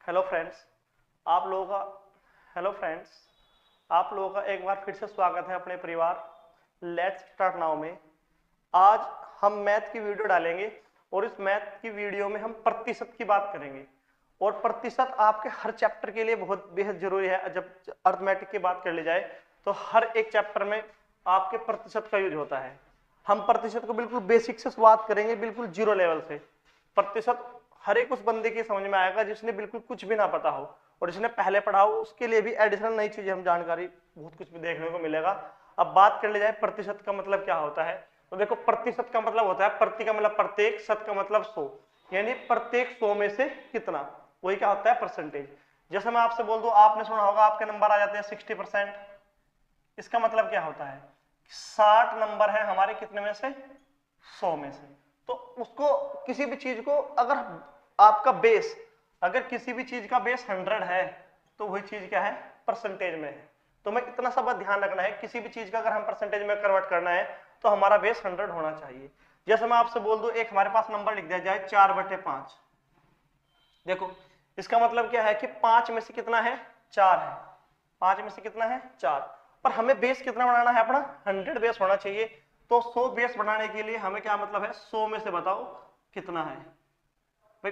Hello friends आप लोगों का हेलो फ्रेंड्स आप लोगों का एक बार फिर से स्वागत है अपने परिवार लेट्स स्टार्ट नाउ में। आज हम मैथ की वीडियो डालेंगे और इस मैथ की वीडियो में हम प्रतिशत की बात करेंगे और प्रतिशत आपके हर चैप्टर के लिए बहुत बेहद जरूरी है। जब अर्थमेटिक की बात कर ली जाए तो हर एक चैप्टर में आपके प्रतिशत का यूज होता है। हम प्रतिशत को बिल्कुल बेसिक से शुरुआत करेंगे, बिल्कुल जीरो लेवल से। प्रतिशत हर एक उस बंदे की समझ में आएगा जिसने बिल्कुल कुछ भी ना पता हो और जिसने पहले पढ़ा हो, उसके लिए भी एडिशनल नई चीजें हम जानकारी बहुत कुछ भी देखने को मिलेगा। अब बात कर ले जाए प्रतिशत का मतलब क्या होता है, तो देखो प्रतिशत का मतलब होता है प्रति का मतलब प्रत्येक, शत का मतलब 100, यानी प्रत्येक 100 में से कितना, वही क्या होता है परसेंटेज। जैसे मैं आपसे बोल दूं, आपने सुना होगा आपके नंबर आ जाते हैं 60%, इसका मतलब क्या होता है 60 नंबर है हमारे कितने में से 100 में से। तो उसको किसी भी चीज को अगर आपका बेस, अगर किसी भी चीज का बेस 100 है तो वही चीज क्या है परसेंटेज में है। तो मैं इतना सा बात ध्यान रखना है, किसी भी चीज का अगर हम परसेंटेज में कन्वर्ट करना है तो हमारा बेस 100 होना चाहिए। जैसे मैं आपसे बोल दूं एक हमारे पास नंबर लिख दिया जाए 4/5, देखो इसका मतलब क्या है कि 5 में से कितना है 4 है, 5 में से कितना है 4, पर हमें बेस कितना बनाना है अपना 100 बेस होना चाहिए। तो 100 बेस बनाने के लिए हमें क्या मतलब है 100 में से बताओ कितना है भाई,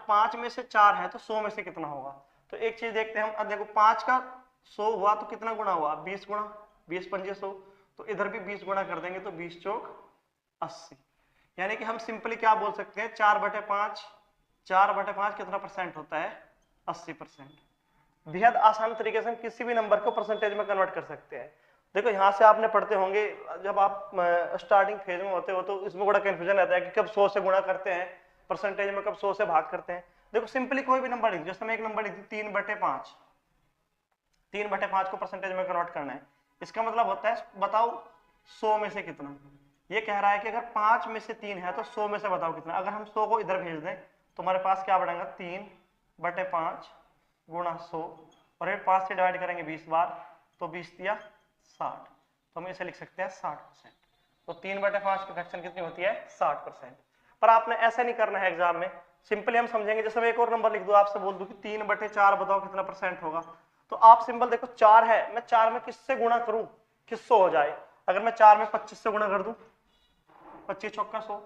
5 में से 4 है तो 100 में से कितना होगा। तो एक चीज देखते हैं हम, अब देखो 5 का 100 हुआ तो कितना गुना हुआ 20 गुना, 20×5 100, तो इधर भी 20 गुना कर देंगे तो 20 चौक 80। यानी कि हम सिंपली क्या बोल सकते हैं 4/5, 4/5 कितना परसेंट होता है 80%। बेहद आसान तरीके से हम किसी भी नंबर को परसेंटेज में कन्वर्ट कर सकते हैं। देखो यहाँ से आपने पढ़ते होंगे, जब आप स्टार्टिंग फेज में होते हो तो इसमें बड़ा कंफ्यूजन रहता है कि कब 100 से गुणा करते हैं परसेंटेज में, कब 100 से भाग करते हैं। देखो सिंपली कोई भी नंबर लिख, जैसे मैं एक नंबर लिख दूं 3/5, 3/5 को परसेंटेज में कन्वर्ट करना है, इसका मतलब होता है बताओ 100 में से कितना। ये कह रहा है कि अगर 5 में से 3 है तो 100 में से बताओ कितना। अगर हम 100 को इधर भेज दें तो हमारे पास क्या बढ़ेगा 3/5 गुणा 100, और 5 से डिवाइड करेंगे 20 बार तो 20 दिया 60, तो हम इसे लिख सकते हैं 60%। तो 3/5 की फ्रैक्शन कितनी होती है 60%। पर आपने ऐसा नहीं करना है एग्जाम में, सिंपली हम समझेंगे। जैसे मैं एक और नंबर लिख दूं, आपसे बोल दूं कि 3/4 बताओ कितना परसेंट होगा, तो आप सिंपल देखो 4 है, मैं 4 में किससे गुणा करूं कि 100 हो जाए। अगर मैं 4 में 25 से गुणा कर दूं, 25 चौका 100,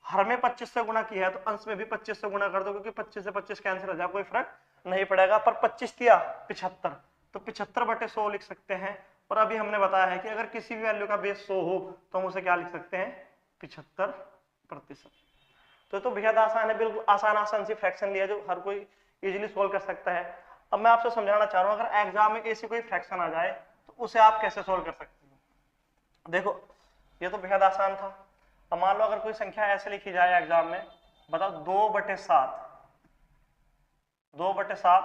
हर में 25 से गुणा किया है तो अंश में भी 25 से गुणा कर दो, क्योंकि 25 से 25 कैंसिल हो जाए कोई फर्क नहीं पड़ेगा। पर 25 दिया 75, तो 75/100 लिख सकते हैं। और अभी हमने बताया है कि अगर किसी भी वैल्यू का बेस 100 हो तो हम उसे क्या लिख सकते हैं 75%। तो बेहद आसान है, बिल्कुल आसान सी फ्रैक्शन लिया जो हर कोई इजीली सोल्व कर सकता है। अब मैं आपसे समझाना चाह रहा हूं, अगर एग्जाम में ऐसी कोई फ्रैक्शन आ जाए तो उसे आप कैसे सोल्व कर सकते हो। देखो ये तो बेहद आसान था। अब मान लो अगर कोई संख्या ऐसे लिखी जाए एग्जाम में, बताओ 2/7, 2/7,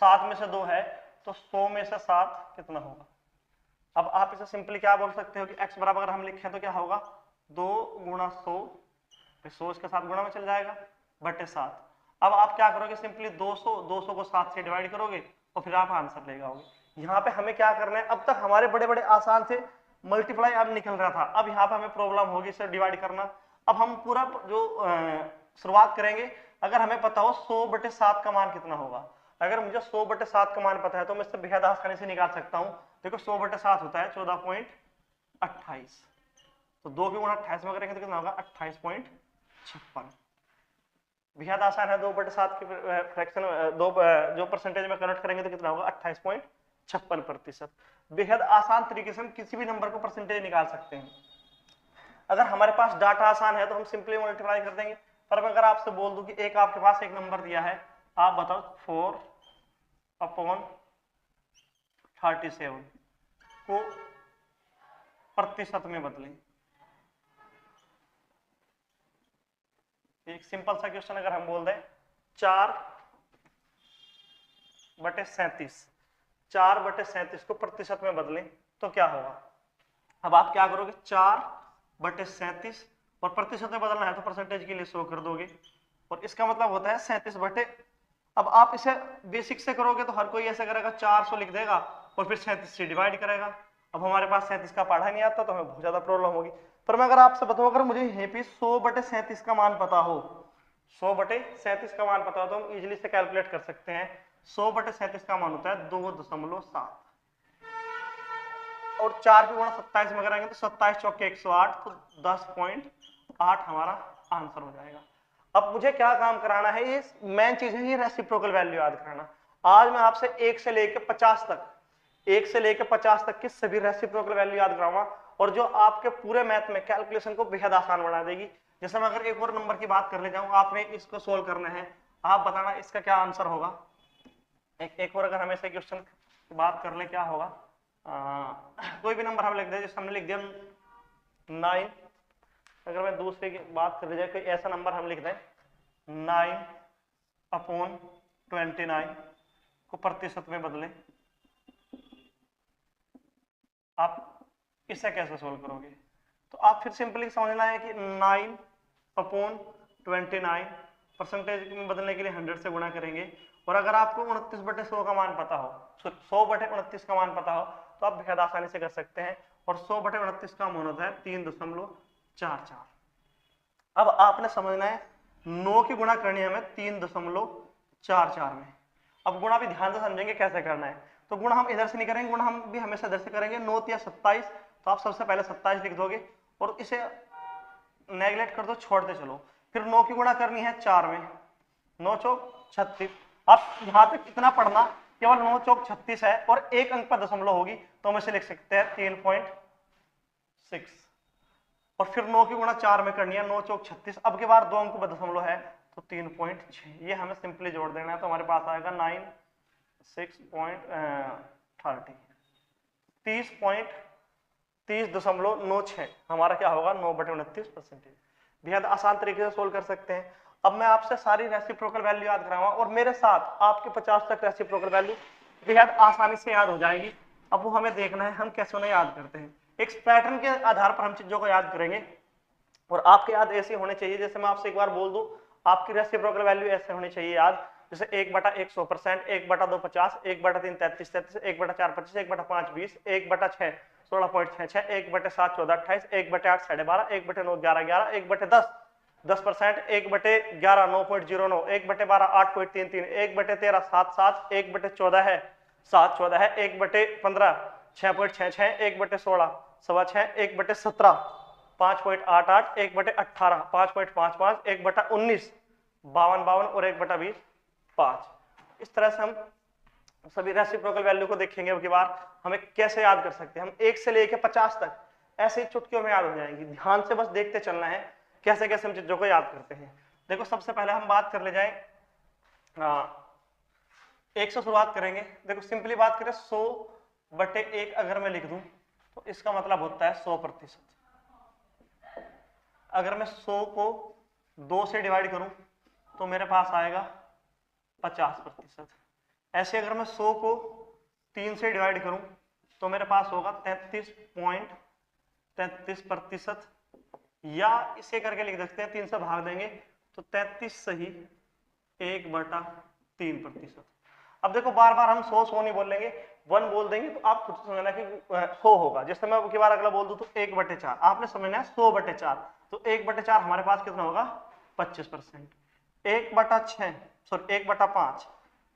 7 में से 2 है तो 100 में से 7 कितना होगा। अब आप इसे सिंपली क्या बोल सकते हो कि x बराबर अगर हम लिखें तो क्या होगा 2 गुणा 100, 100 इसके साथ गुणा में चल जाएगा /7। अब आप क्या करोगे सिंपली 200 को 7 से डिवाइड करोगे और फिर आप आंसर ले जाओगे। यहाँ पे हमें क्या करना है, अब तक हमारे बड़े बड़े आसान से मल्टीप्लाई अब निकल रहा था, अब यहाँ पे हमें प्रॉब्लम होगी इसे डिवाइड करना। अब हम पूरा जो शुरुआत करेंगे, अगर हमें पता हो 100/7 का मान कितना होगा, अगर मुझे 100/7 का मान पता है तो मैं इससे बेहद आसानी से निकाल सकता हूँ। देखो 100/7 होता है 14.28, तो 2 के गुणा 28 में करेंगे तो कितना होगा 28.56। बेहद आसान है, 2/7 की फ्रैक्शन दो जो परसेंटेज में कन्वर्ट करेंगे तो कितना होगा 28.56%। बेहद आसान तरीके से हम किसी भी नंबर को परसेंटेज निकाल सकते हैं। अगर हमारे पास डाटा आसान है तो हम सिंपली मल्टीप्लाई कर देंगे। पर अगर आपसे बोल दूं कि एक आपके पास एक नंबर दिया है, आप बताओ 4/37 को प्रतिशत में बदलें। एक सिंपल सा क्वेश्चन अगर हम बोल दें 4/37, 4/37 को प्रतिशत में बदलें तो क्या होगा। अब आप क्या करोगे 4/37 और प्रतिशत में बदलना है तो परसेंटेज के लिए 100 कर दोगे, और इसका मतलब होता है 37 अब आप इसे बेसिक से करोगे तो हर कोई ऐसे करेगा 400 लिख देगा और फिर 37 से डिवाइड करेगा। अब हमारे पास 37 का पढ़ा नहीं आता तो हमें बहुत ज्यादा प्रॉब्लम होगी। पर मैं अगर आपसे बताऊं, अगर मुझे यहीं पे 100/37 का मान पता हो, 100/37 का मान पता हो तो हम इजीली से कैलकुलेट कर सकते हैं। 100/37 का मान होता है 2.7 और 4 के गुणा 27 में कराएंगे तो 27 चौके 108 तो 10.8 हमारा आंसर हो जाएगा। अब मुझे क्या काम कराना है, ये मेन चीज है, ये रेसिप्रोकल वैल्यू याद कराना। आज मैं आपसे 1 से लेकर 50 तक, 1 से लेकर 50 तक की सभी रेसिप्रोकल वैल्यू याद कराऊंगा और जो आपके पूरे मैथ में कैलकुलेशन को बेहद आसान बना देगी। जैसे मैं अगर एक और नंबर की बात कर ले जाऊं, आपने इसको सोल्व करना है, आप बताना इसका क्या आंसर होगा। एक और अगर हम ऐसे क्वेश्चन की बात कर ले क्या होगा, कोई भी नंबर हम लिख दे, जैसे हमने लिख दिया 9, अगर मैं दूसरे की बात कर जाए कोई ऐसा नंबर हम लिख दें 9/29 को प्रतिशत में बदले, आप इसे कैसे सोल्व करोगे। तो आप फिर सिंपली समझना है कि 9/29 परसेंटेज में बदलने के लिए 100 से गुणा करेंगे। और अगर आपको 29/100 का मान पता हो, 100/29 का मान पता हो तो आप बेहद आसानी से कर सकते हैं। और 100/29 का मान होता है 3.44। अब आपने समझना है 9 की गुणा करनी है हमें 3.44 में। अब गुणा भी ध्यान से समझेंगे कैसे करना है। तो गुणा हम इधर से नहीं करेंगे, गुणा हम भी हमेशा इधर से करेंगे। 9 या 27, तो आप सबसे पहले 27 लिख दोगे और इसे नेगलेक्ट कर दो, छोड़ते चलो। फिर 9 की गुणा करनी है 4 में, 9 चौक 36। आप यहां तक इतना पढ़ना, केवल 9 चौक 36 है और एक अंक पर दशमलव होगी तो हम इसे लिख सकते हैं 3.6। और फिर 9 की गुणा 4 में करनी है, 9 चौक 36, अब के बाद 2 अंक पर दशमलव है तो 3.6। ये हमें सिंपली जोड़ देना है तो हमारे पास आएगा 30.96। हमारा क्या होगा 9/29%। बेहद आसान तरीके से सोल्व कर सकते हैं। अब मैं आपसे सारी रेसिप्रोकल वैल्यू याद कराऊंगा और मेरे साथ आपके 50 तक रेसिप्रोकल वैल्यू बेहद आसानी से याद हो जाएगी। अब वो हमें देखना है हम कैसे उन्हें याद करते हैं। एक पैटर्न के आधार पर हम चीजों को याद करेंगे और आपके याद ऐसे होने चाहिए, जैसे मैं आपसे एक बार बोल दूं आपकी रेसिप्रोकल वैल्यू ऐसे होनी चाहिए याद, जैसे 1/1 100%, 1/2 50, 1/3 33 33, 1/4 25, 1/5 20, 1/6 16.66, 1/7 14 28, 1/8 12.5, 1/9 11 11, 1/10 10%, 1/11 9.09, 1/12 8.33, 1/13 7 7, 1/14 है 7 14 है, 1/15 6.66, 1/16 6.25, 1/17 5.88, 1/18 5.55, 1/19 52 और 1/20 5। इस तरह से हम सभी रेसिप्रोकल वैल्यू को देखेंगे अब की बार हमें कैसे याद कर सकते हैं। हम 1 से लेकर 50 तक ऐसे ही चुटकियों में याद हो जाएंगी। ध्यान से बस देखते चलना है कैसे कैसे हम चीजों को याद करते हैं। देखो सबसे पहले हम बात कर ले जाए 1 से शुरुआत करेंगे। देखो सिंपली बात करें 100/1 अगर मैं लिख दूं तो इसका मतलब होता है 100%। अगर मैं 100 को 2 से डिवाइड करूं तो मेरे पास आएगा 50%। ऐसे अगर मैं 100 को 3 से डिवाइड करूं तो मेरे पास होगा 33.33%। या इसे करके लिख सकते हैं 3 से भाग देंगे तो 33 सही 1/3%। अब देखो बार बार हम 100 नहीं बोलेंगे, 1 बोल देंगे तो आप खुद समझना कि 100 होगा। जैसे मैं अब की बार अगला बोल दूं तो 1/4, आपने समझना है 100/4, तो 1/4 हमारे पास कितना होगा 25%। 1/6 सॉरी 1/5,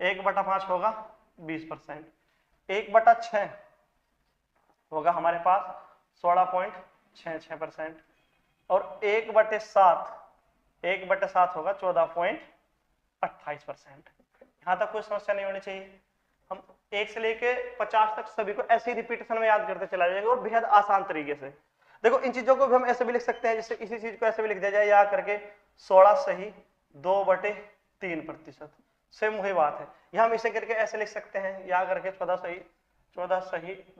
1/5 होगा 20%। 1/6 होगा हमारे पास 16.66% और 1/7 होगा 14.28%। यहां तक कोई समस्या नहीं होनी चाहिए। हम 1 से लेके 50 तक सभी को ऐसे ही रिपीटेशन में याद करते चला जाएंगे और बेहद आसान तरीके से। देखो इन चीजों को भी हम ऐसे भी लिख सकते हैं, जैसे इसी चीज को ऐसे भी लिख दिया जाए या करके 16 सही 2/3%। सेम वही बात है। यह हम इसे करके ऐसे लिख सकते हैं या करके 14 सही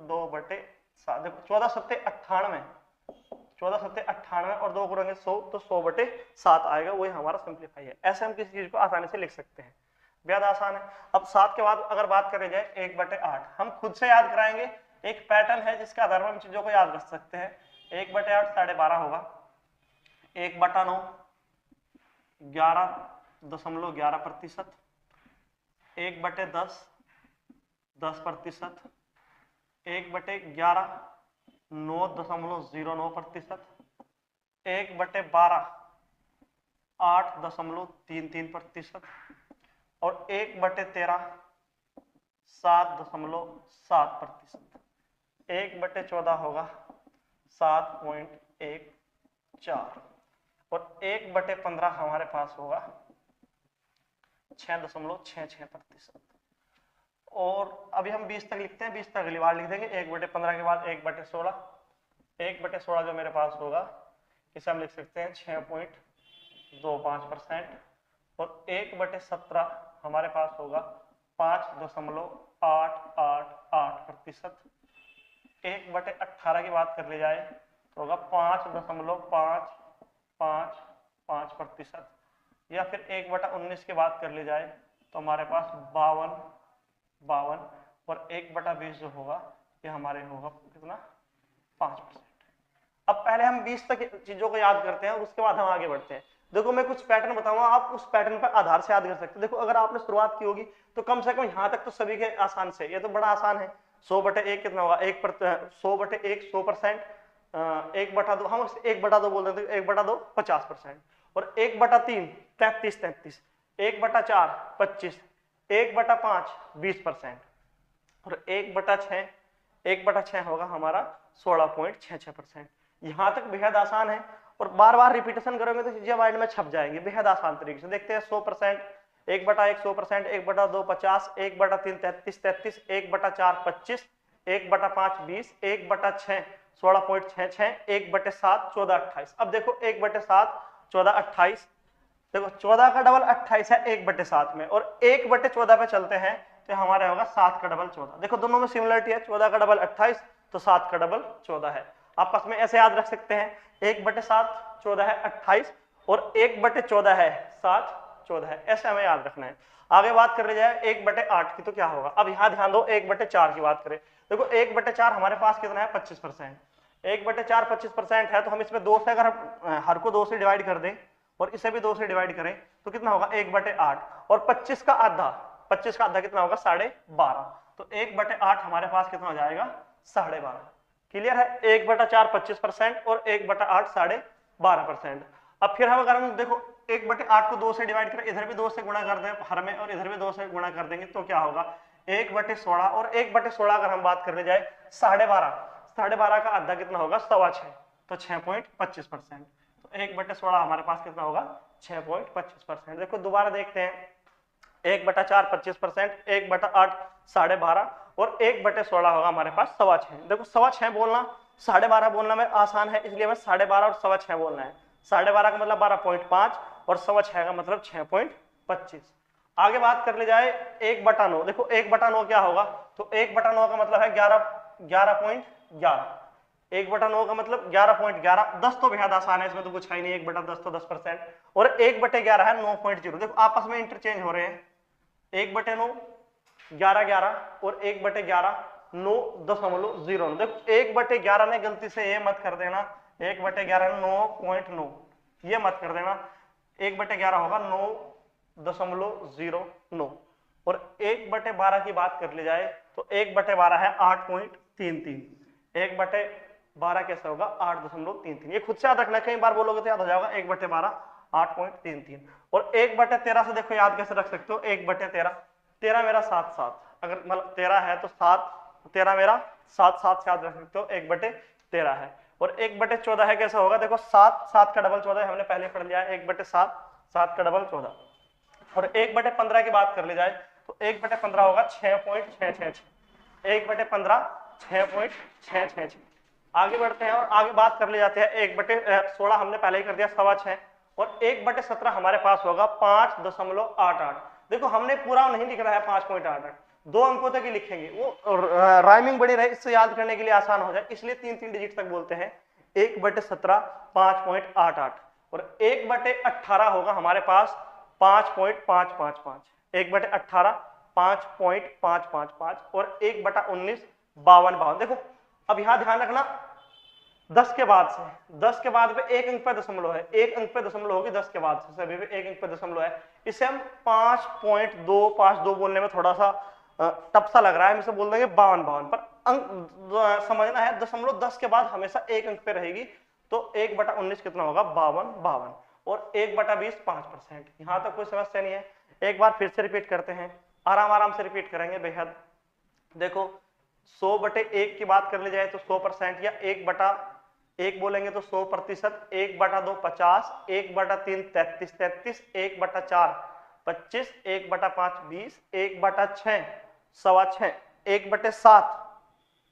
2/7। देखो 14 सत्ते 98, 14 सत्ते 98 और 2 करेंगे 100 तो 100/7 आएगा। वही हमारा सिंप्लीफाई है। ऐसे हम किसी चीज को आसानी से लिख सकते हैं, बेहद आसान है। अब 7 के बाद अगर बात करें जाए 1/8 हम खुद से याद कराएंगे। एक पैटर्न है जिसके आधार पर हम चीजों को याद कर सकते हैं। 1/8 12.5 होगा, 1/9 11.11%, 1/10 10%, 1/11 9.09%, 1/12 8.33%, और 1/13 7.7%, 1/14 होगा 7.14, और 1/15 हमारे पास होगा 6.66%। और अभी हम 20 तक लिखते हैं, 20 तक अगली बार लिख देंगे। 1/15 के बाद 1/16, 1/16 जो मेरे पास होगा इसे हम लिख सकते हैं 6.25%, और 1/17 हमारे पास होगा 5.888%। 1/18 की बात कर ली जाए तो होगा 5.555%, या फिर 1/19 की बात कर ली जाए तो हमारे पास 52, और 1/20 जो होगा ये हमारे होगा कितना 5%। अब पहले हम 20 तक चीजों को याद करते हैं और उसके बाद हम आगे बढ़ते हैं। देखो मैं कुछ पैटर्न बताऊंगा, आप उस पैटर्न पर आधार से याद कर सकते हो। देखो अगर आपने शुरुआत की होगी तो कम से कम यहाँ तक तो सभी के आसान से, ये तो बड़ा आसान है। 100/1 कितना होगा 100/1 100%, 1/2 हम 1/2 बोल देते हैं, 1/2 50%, और 1/3 33, 1/4 25, 1/5 20%, और 1/6 होगा हमारा 16.66%। यहाँ तक बेहद आसान है, और बार बार रिपीटेशन करोगे तो चीजें माइंड में छप जाएंगी बेहद आसान तरीके से। देखते हैं 100%, 1/1 100%, 1/2 50, 1/3 33, 1/4 25, 1/5 20, 1/6 16.66, 1/7 14 28। अब देखो 1/7 14 28, देखो 14 का डबल 28 है 1/7 में, और 1/14 पे चलते हैं तो हमारा होगा 7 का डबल 14। देखो दोनों में सिमिलरिटी है, 14 का डबल 28 तो 7 का डबल 14 है। आपस में ऐसे याद रख सकते हैं, 1/7 14 है 28, और 1/14 है 7 14 है, ऐसे हमें याद रखना है। आगे बात कर ली जाए 1/8 की तो क्या होगा। अब यहाँ ध्यान दो 1/4 की बात करें, देखो 1/4 हमारे पास कितना है 25%। 1/4 25% है, तो हम इसमें 2 से अगर हर को 2 से डिवाइड कर दें और इसे भी 2 से डिवाइड करें तो कितना होगा 1/8, और 25 का आधा कितना होगा 12.5, तो 1/8 हमारे पास कितना हो जाएगा 12.5। क्लियर है, 1/4 25% और 1/8 12.5%। अब फिर हम अगर देखो 1/8 को 2 से डिवाइड करें, इधर भी 2 से गुणा कर दें हर में, और इधर भी 2 से गुणा कर देंगे तो क्या होगा 1/16, और 1/16 अगर हम बात करने जाए 12.5 का आधा कितना होगा 6.25, तो 6.25%। तो 1/16 हमारे पास कितना होगा 6.25%। देखो दोबारा देखते हैं, 1/4 25%, 1/8 12.5, और 1/16 होगा हमारे पास 6.25। देखो 6.25 बोलना 12.5 बोलना में आसान है, इसलिए हमें 12.5 और 6.25 बोलना है। 12.5 का मतलब 12.5 और 6.25 का मतलब 6.25। आगे बात कर ली जाए 1/9, देखो 1/9 क्या होगा, तो 1/9 का मतलब है 11.11, 1/9 का मतलब 11.11। 10 तो बेहद आसान है, इसमें तो कुछ है ही नहीं, 1/10 तो 10%, और 1/11 है 9.0। देखो आपस में इंटरचेंज हो रहे हैं, 1/9 11 और 1/11 9.09। देखो 1/11 ने गलती से ये मत कर देना, 1/11 9.9 ये मत कर देना, 1/11 होगा 9.09, और 1/12 की बात कर ली जाए तो 1/12 है 8.33, 1/12 कैसे होगा 8.33। ये खुद से याद रखना, कई बार बोलोगे तो याद हो जाएगा 1/12 8.33। और 1/13 से देखो याद कैसे रख सकते हो, 1/13 13 मेरा 7 अगर मतलब 13 है तो 7 13 मेरा 7 से याद रख सकते हो 1/13 है। और 1/14 है कैसे होगा, देखो 7 का डबल 14 हमने पहले पढ़ लिया है, 1/7 का डबल 14। और 1/15 की बात कर ली जाए तो 1/15 होगा 6.666, 1/15 6.666। आगे बढ़ते हैं और आगे बात कर ले जाते हैं 1/16 हमने पहले ही कर दिया 6.25, और 1/17 हमारे पास होगा 5.88। देखो हमने पूरा नहीं लिख रहा है 5.88, 2 अंकों तक ही लिखेंगे, वो राइमिंग बड़ी रहे इससे याद करने के लिए आसान हो जाए, इसलिए 3 डिजिट तक बोलते हैं। 1/17 5.88, और 1/18 होगा हमारे पास 5.555, 1/18 5.555, और 1/19 52। देखो अब यहां ध्यान रखना 10 के बाद पे एक अंक पे दशमलव है, एक अंक पे दशमलव होगी 10 के बाद से, सभी पे एक अंक पे दशमलव है। इसे हम 5.252 बोलने में थोड़ा सा टफ सा लग रहा है, हम इसे बोल देंगे 52, पर अंक समझना है दशमलव 10 के बाद हमेशा एक अंक पे रहेगी, तो 1/19 कितना होगा 52। और 1/20 5%। यहाँ तक कोई समस्या नहीं है। एक बार फिर से रिपीट करते हैं, आराम आराम से रिपीट करेंगे बेहद। देखो 100/1 की बात कर ली जाए तो 100%, या 1/1 बोलेंगे तो 100%, 1/2 50, 1/3 33 33, 1/4 25, 1/5 20, 1/6 6.25, 1/7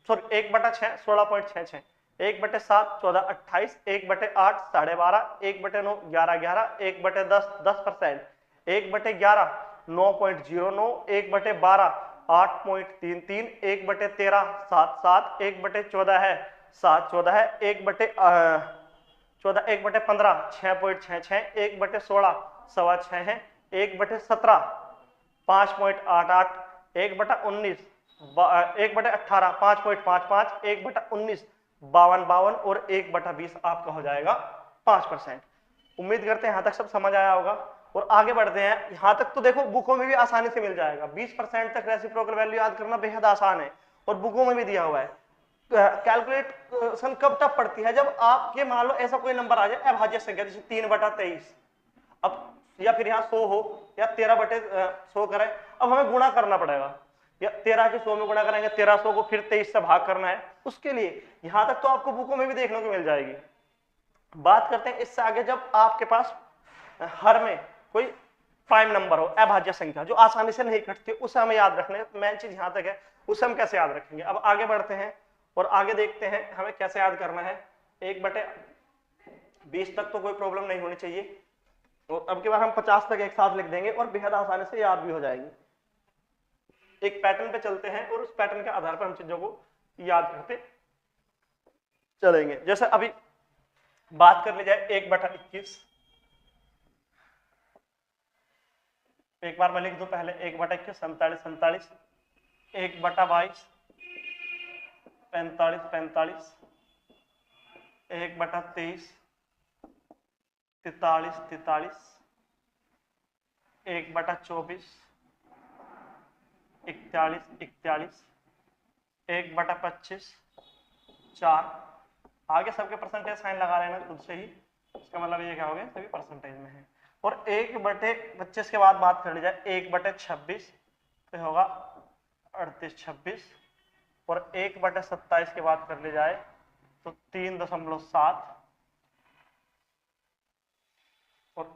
सॉरी 1/6 16.66, 1/7 14 28, 1/8 12.5, 1/9 11 11, 1/10 10%, 1/11 9.09, 1/12 8.33, 1/13 7 7, 1/14 है 7 14 है, 1/14 1/15 6.66, 1/16 6.25 है, 1/17 5.88, 1/19 1/18 5.55, 1/19 52 और 1/20 आपका हो जाएगा 5%। उम्मीद करते हैं यहां तक सब समझ आया होगा। और आगे बढ़ते हैं, यहां तक तो देखो बुकों में भी आसानी से मिल जाएगा। 20% तक रेसिप्रोकल वैल्यू याद करना बेहद आसान है और बुकों में भी दिया हुआ है। कैलकुलेशन कब तक पड़ती है, जब आपके मान लो ऐसा कोई नंबर आ जाए अभाज्य संख्या, जैसे 3/23, अब या फिर यहाँ 100 हो या 13/100 करें, अब हमें गुणा करना पड़ेगा, या 13 के 100 में गुणा करेंगे, 1300 को फिर 23 से भाग करना है। उसके लिए यहां तक तो आपको बुकों में भी देखने को मिल जाएगी। बात करते हैं इससे आगे, जब आपके पास हर में कोई प्राइम नंबर हो, अभाज्य संख्या जो आसानी से नहीं घटती, उसे हमें याद रखने, मेन चीज यहां तक है, उसे हम कैसे याद रखेंगे। अब आगे बढ़ते हैं और आगे देखते हैं हमें कैसे याद करना है। 1/20 तक तो कोई प्रॉब्लम नहीं होनी चाहिए, और अब के बाद हम 50 तक एक साथ लिख देंगे और बेहद आसानी से याद भी हो जाएगी। एक पैटर्न पे चलते हैं और उस पैटर्न के आधार पर हम चीजों को याद करते चलेंगे। जैसे अभी बात कर ली जाए 1/21, एक बार मैं लिख दूं पहले 1/21 47 47, 1/22 45 45, 1/23 43 43, 1/24 41 41, 1/25 4। आगे सबके परसेंटेज साइन लगा लेना खुद से ही, इसका मतलब ये क्या हो गया, सभी परसेंटेज में है। और 1/25 के बाद बात कर ली जाए 1/26 तो होगा 38 26, और 1/27 की बात कर ली जाए तो 3.7, और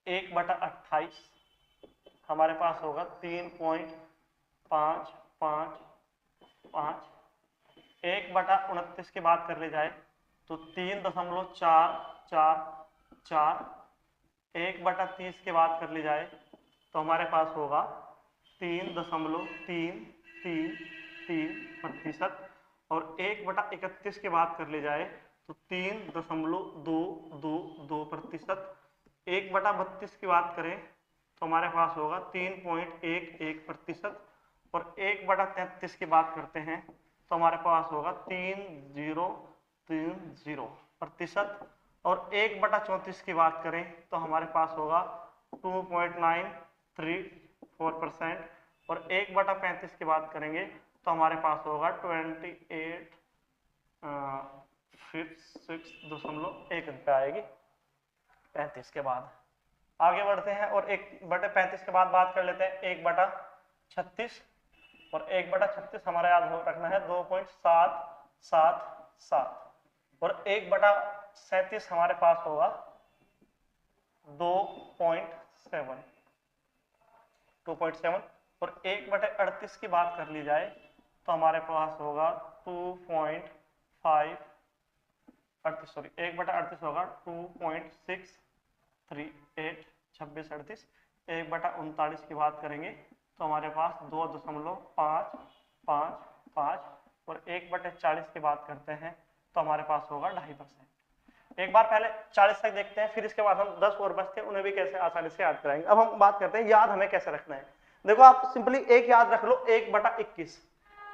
1/28 हमारे पास होगा 3.555। 1/29 की बात कर ली जाए तो 3.444। 1/30 की बात कर ली जाए तो हमारे पास होगा 3.333%, और 1/31 की बात कर ली जाए तो 3.222%। 1/32 की बात करें तो हमारे पास होगा 3.11%, और 1/33 की बात करते हैं तो हमारे पास होगा 3030%, और 1/34 की बात करें तो हमारे पास होगा 2.934%, और 1/35 की बात करेंगे तो हमारे पास होगा 28.6.1 पे आएगी 35 के बाद। आगे बढ़ते हैं और 1/35 के बाद बात कर लेते हैं 1/36, और 1/36 हमारा याद हो रखना है 2.777, और 1/37 हमारे पास होगा 2.7, और 1/38 की बात कर ली जाए तो हमारे पास होगा 2.5 1/38 होगा 2.638 26 38। 1/39 की बात करेंगे तो हमारे पास 2.555, और 1/40 की बात करते हैं तो हमारे पास होगा 2.5%। एक बार पहले 40 तक देखते हैं, फिर इसके बाद हम 10 और बचते हैं उन्हें भी कैसे आसानी से याद कराएंगे। अब हम बात करते हैं याद हमें कैसे रखना है। देखो आप सिंपली एक याद रख लो 1/21।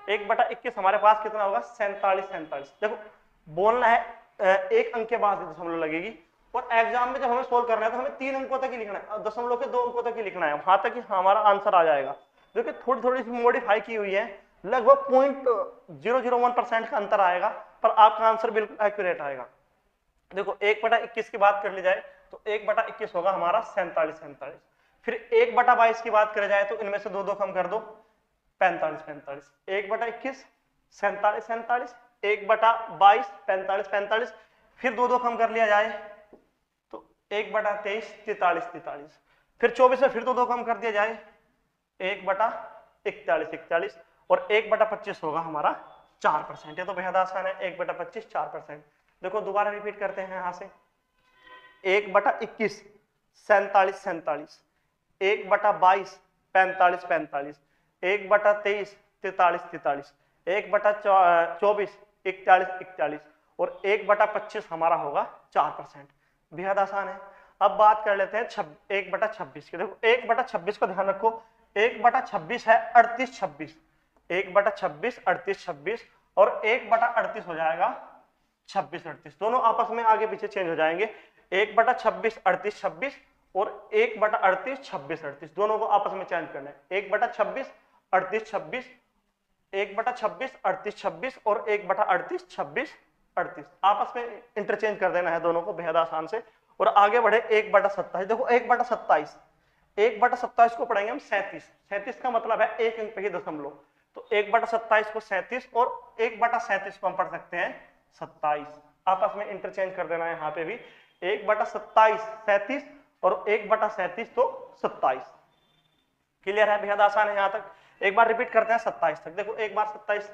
1/21 हमारे पास कितना होगा 47। देखो बोलना है एक अंक के बाद दशमलव लगेगी, और एग्जाम में जब हमें सोल्व करना है तो हमें 3 अंकों तक ही लिखना है, दशमलव के 2 अंकों तक ही लिखना है, वहां तक ही हमारा आंसर आ जाएगा। देखिए थोड़ी थोड़ी सी मॉडिफाई की हुई है, लगभग 0.001% का अंतर आएगा, पर आपका आंसर बिल्कुल एक्यूरेट आएगा। देखो 1/21 की बात कर ली जाए तो 1/21 होगा हमारा 47। फिर 1/22 की बात करें जाए तो इनमें से 2 कम कर दो, 45। 1/21 47, 1/22 45। फिर 2 कम कर लिया जाए तो 1/23 43। फिर 24 में फिर 2 कम कर दिया जाए 1/41 और 1/25 होगा हमारा 4%। ये तो बेहद आसान है, 1/25 4%। देखो दोबारा रिपीट करते हैं यहां से, 1/21 47, 1/22 45, 1/23 43, 1/24 41 और 1/25 हमारा होगा 4%। बेहद आसान है। अब बात कर लेते हैं 1/26 की। देखो 1/26 को ध्यान रखो, 1/26 है 38 1/26 38 और 1/38 हो जाएगा 26 दोनों आपस में आगे पीछे चेंज हो जाएंगे। 1/26 38 और 1/38 26 दोनों को आपस में चेंज करना है। 1/26 38 1/26 38 और 1/38 26 आपस में इंटरचेंज कर देना है दोनों को बेहद आसान से। और आगे बढ़े 1/27। देखो 1/27 को पढ़ेंगे हम 37 का मतलब है 1 अंक पे ही दशमलव। तो 1/27 को 37 और 1/37 को हम पढ़ सकते हैं 27। आपस में इंटरचेंज कर देना है यहाँ पे भी, 1/27 37 और 1/37 तो 27। क्लियर है, बेहद आसान है यहाँ तक। एक बार रिपीट करते हैं 27 तक। देखो एक बार 27,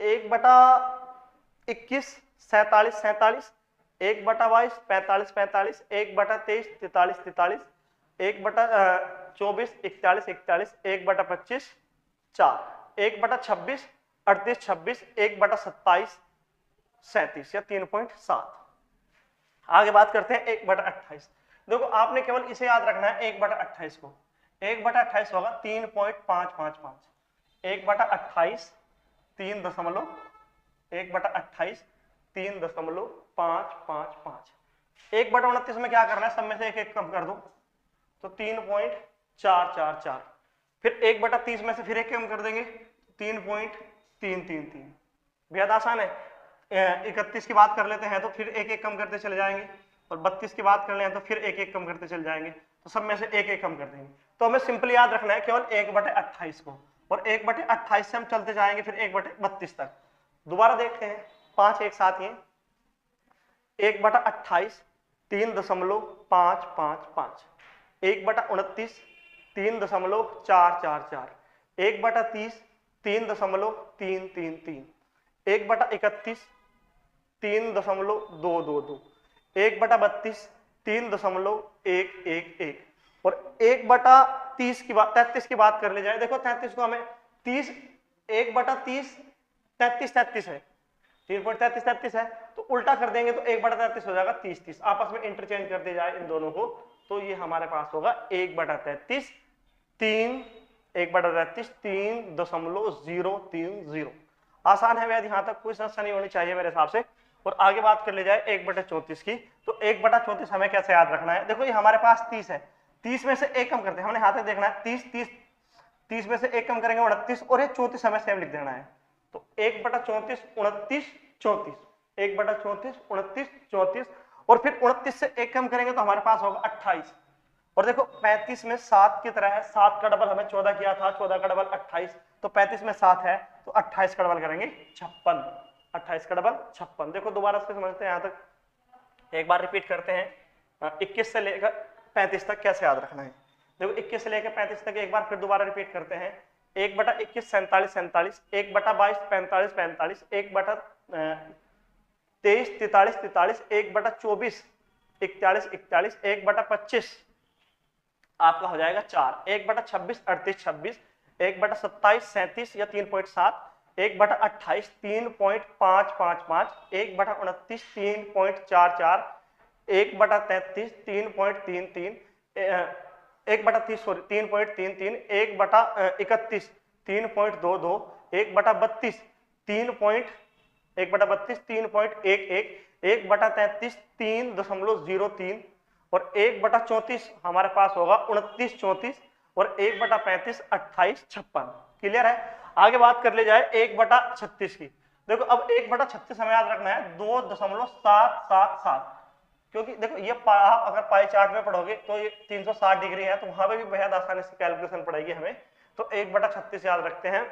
1/21 47, 1/22 45, 1/23 43, 1/24 41, 1/25 4, 1/26 38 1/27 37 या 3.7। आगे बात करते हैं 1/28। देखो आपने केवल इसे याद रखना है 1/28 को। 1/28 होगा 3.555। 1/28 1/28 3.555। 1/29 में क्या करना है, सब में से एक कम कर दो तो 3.444। फिर 1/30 में से फिर एक कम कर देंगे 3.333। बेहद आसान है। 31 की बात कर लेते हैं तो फिर एक कम करते चले जाएंगे, और 32 की बात कर ले तो फिर एक कम करते चले जाएंगे, तो सब में से एक कम कर देंगे। तो हमें सिंपल याद रखना है केवल 1/28 को, और 1/28 से हम चलते जाएंगे फिर 1/32 तक। दोबारा देखते हैं 5 एक साथ ही। 1/28 3.555, 1/29 3.444, 1/30 3.333, 1/31 3.222, 1/32 3.111 और 1/30 की बात 33 की बात कर ली जाए। देखो 33 को हमें 30 1/30 33 है, 3.33 है, तो उल्टा कर देंगे तो 1/33 हो जाएगा 30। आपस में इंटरचेंज कर दिया जाए इन दोनों को तो ये हमारे पास होगा 1/33 3.030। आसान है वैसे, यहां तक कोई समस्या नहीं होनी चाहिए मेरे हिसाब से। और आगे बात कर ली जाए 1/34 की, तो 1/34 हमें कैसे याद रखना है। देखो ये हमारे पास 30 है, 30 में से एक कम करते हैं, हमने यहां तक देखना है 30 में से एक कम करेंगे 29 और ये 34 हमें सेम लिख देना है। तो 1/34 29 34, 1/34 29 34 और फिर 29 से एक कम करेंगे तो हमारे पास होगा 28। और देखो 35 में 7 की तरह है, 7 का डबल हमें 14 किया था, 14 का डबल 28, तो 35 में 7 है तो 28 का डबल करेंगे 56, 28 का डबल 56। देखो दोबारा से समझते हैं, यहां तक एक बार रिपीट करते हैं 21 से लेकर 35 तक कैसे याद रखना है। देखो 21 से लेकर 35 तक एक बार फिर दोबारा रिपीट करते हैं। 1/21 47 47, 1/22 45 45, 1/23 43 43, 1/24 41 41, 1/25 आपका हो जाएगा 4, 1/26 38 26, 1/27 37 या 3.7, 1/28 3.555, 1/29 3.44, 1/33 3.33, 1/30 सॉरी 3.33, 1/31 3.22, 1/32 3.11, 1/33 3.03 और 1/34 हमारे पास होगा 29 34 और 1/35 28 56। क्लियर है। आगे बात कर ले जाए 1/36 की। देखो अब 1/36 हमें याद रखना है 2.777, क्योंकि देखो ये आप अगर पाई चार्ट में पढ़ोगे तो ये 360 डिग्री है, तो वहां पे भी बेहद आसानी से कैलकुलेशन पड़ेगी हमें। तो 1/36 याद रखते हैं,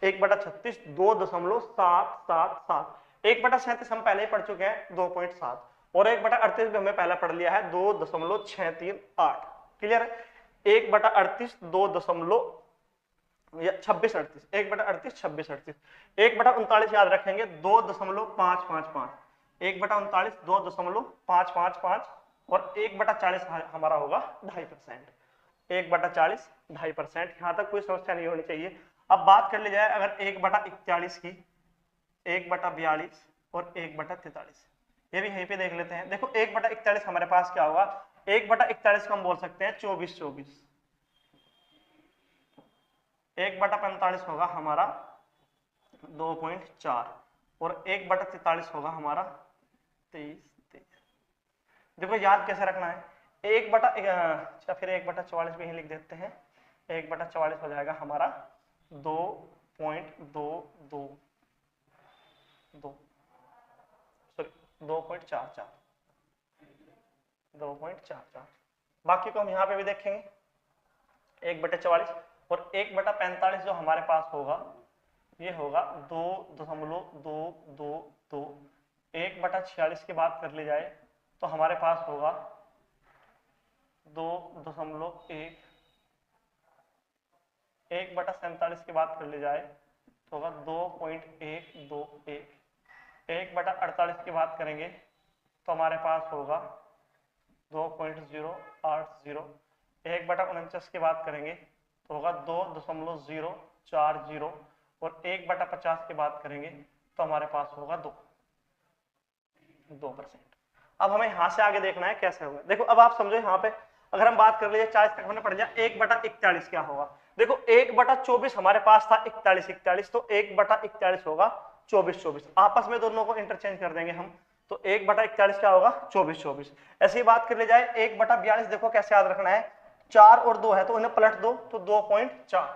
1/36 2.777, 1/37 हम पहले ही पढ़ चुके हैं 2.7, और 1/38 भी हमने पहले पढ़ लिया है 2.638। क्लियर है? 1/38 2638, 1/38 2638, 1/39 याद रखेंगे 2.555, 1/39 2.555, और 1/40 हमारा होगा 2.5%, 1/40 2.5%। यहां तक कोई समस्या नहीं होनी चाहिए। अब बात कर ली जाए अगर 1/41 की, 1/42 और 1/43, ये भी यहीं पे देख लेते हैं। देखो 1/41 हमारे पास क्या होगा, 1/41 को हम बोल सकते हैं 24, 1/45 होगा हमारा 2.4, और 1/43 होगा हमारा 23। देखो याद कैसे रखना है, अच्छा फिर 1/44 भी यहीं लिख देते हैं, 1/44 हो जाएगा हमारा 2.222, सॉरी 2.44। बाकी को हम यहाँ पे भी देखेंगे 1/44, और 1/45 जो हमारे पास होगा ये होगा 2.222। 1/46 की बात कर ली जाए तो हमारे पास होगा 2.1। 1/47 की बात कर ली जाए तो होगा 2.121। 1/48 की बात करेंगे तो हमारे पास होगा 2.080। 1/49 की बात करेंगे तो होगा 2.040, और 1/50 की बात करेंगे तो हमारे पास होगा 2%। अब हमें यहां से आगे देखना है कैसे होगा। देखो अब आप समझो यहाँ पे अगर हम बात कर लीजिए 40 तक हमने पढ़ लिया, 1/41 क्या होगा। देखो 1/24 हमारे पास था 41, तो 1/41 होगा 24। आपस में दोनों को इंटरचेंज कर देंगे हम, तो 1/41 क्या होगा 24। ऐसी ही बात कर ली जाए 1/42, देखो कैसे याद रखना है, 4 और 2 है तो उन्हें पलट दो तो 2.4,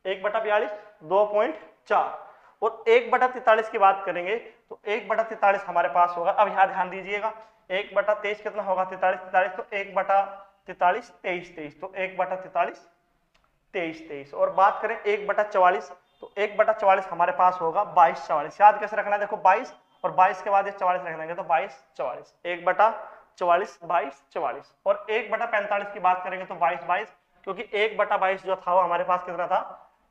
1/42 2.4। और 1/43 की बात करेंगे तो 1/43 हमारे पास होगा, अब यहाँ ध्यान दीजिएगा 1/23 कितना होगा 43, तो 1/43 23, तो 1/43 23। और बात करें 1/44 तो 1/44 हमारे पास होगा 22, याद कैसे रखना है, देखो 22 और 22 के बाद ये 44 रख देंगे तो 22, 1/44 22। और 1/45 की बात करेंगे तो 22, क्योंकि 1/22 जो था वो हमारे पास कितना था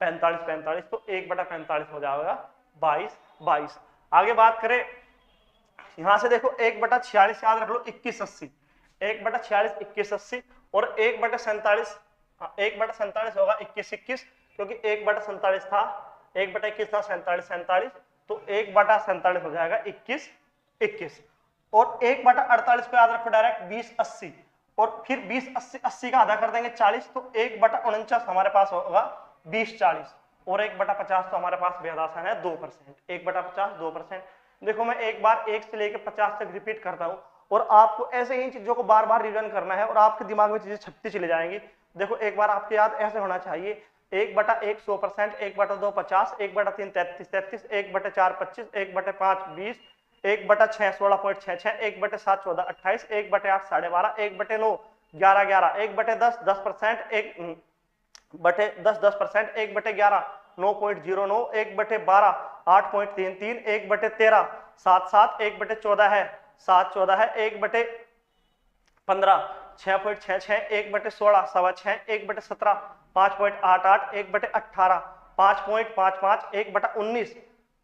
45, तो 1/45 हो जाएगा 22। आगे बात करें यहां से देखो 1/46 याद रख लो 2180, 1/46 2180, और 1/47 होगा 21, क्योंकि 1/47 था 1/21 था 47, तो 1/47 हो जाएगा 21। और 1/48 को याद रखो डायरेक्ट 2080, और फिर 20 80 का आधा कर देंगे 40, तो 1/49 हमारे पास होगा 2040, और 1/50 तो हमारे पास बेहद आसान है 2%, 1/50 2%। देखो मैं एक बार 1 से लेकर 50 तक रिपीट करता हूं, और आपको ऐसे ही चीजों को बार बार रिवीजन करना है और आपके दिमाग में चीजें छपती चली जाएंगी। देखो एक बार आपके याद ऐसे होना चाहिए, 1/1 100%, 1/2 50, 1/3 33, 1/4 25, 1/5 20, 1/6 16.66, 1/7 14 28, 1/8 12.5, 1/9 11 1/10 10%, 1/10 10%, 1/11 9.09, 1/12 8.33, 1/13 7 1/14 है 7 है, 1/15 6.66, 1/16 6.25, 1/17 5.88, 1/18 5.55, 1/19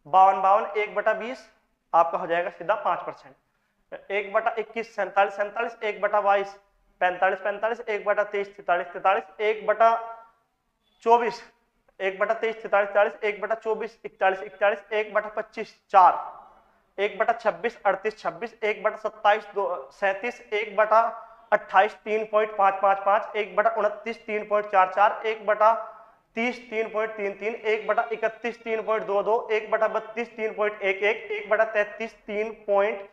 52, 1/20 आपका हो जाएगा सीधा 5%, 1/21 47, 1/22 45, 1/23 43, 1/24 1/23 43, 1/24 41, 1/25 4, 1/26 38 26, 1/27 37, 1/28 3.555, 1/29 3.44, 1/30 3.33, 1/31 3.22, 1/32 3.11, 1/33 3.030,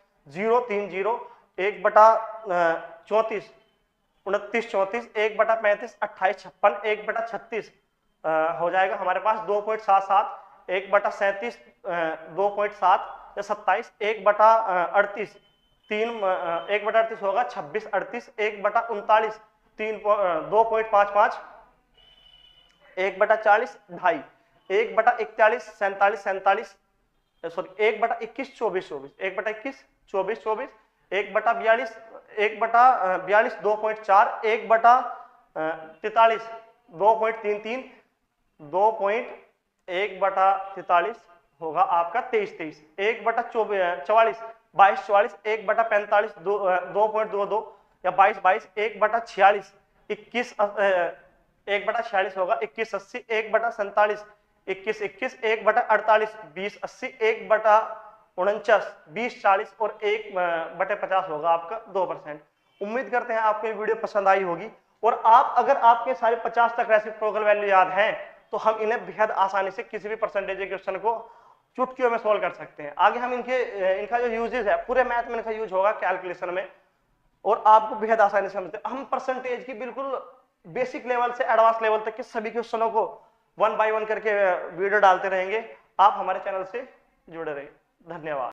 1/34 29 34, 1/35 28 56, 1/36 हो जाएगा हमारे पास 2.77, 1/37 2.7 या 27, 1/38 1/38 होगा 26 38, 1/39 2.55, 1/40 2.5, 1/41 47 47, सॉरी 1/21 24 24, 1/21 24 24, 1/42 1/42 2.4, 1/43 2.33, 1/43 होगा आपका 23 23, 1/44 22 44, 1/45 2.22 या 22 22, 1/46 21, 1/46 होगा 21 80, 1/47 21 21, 1/48 20 80, 1/49 20 40 और 1/50 होगा आपका 2%। उम्मीद करते हैं आपको ये वीडियो पसंद आई होगी और अगर आपके सारे 50 तक रेसिप्रोकल वैल्यू याद हैं तो हम इन्हें बेहद आसानी से किसी भी परसेंटेज के क्वेश्चन को चुटकियों में सोल्व कर सकते हैं। आगे हम इनका जो यूजेस है पूरे मैथ में इनका यूज होगा कैलकुलेशन में और आपको बेहद आसानी से समझते हैं। हम परसेंटेज की बिल्कुल बेसिक लेवल से एडवांस लेवल तक के सभी क्वेश्चनों को 1 बाय 1 करके वीडियो डालते रहेंगे। आप हमारे चैनल से जुड़े रहिए। धन्यवाद।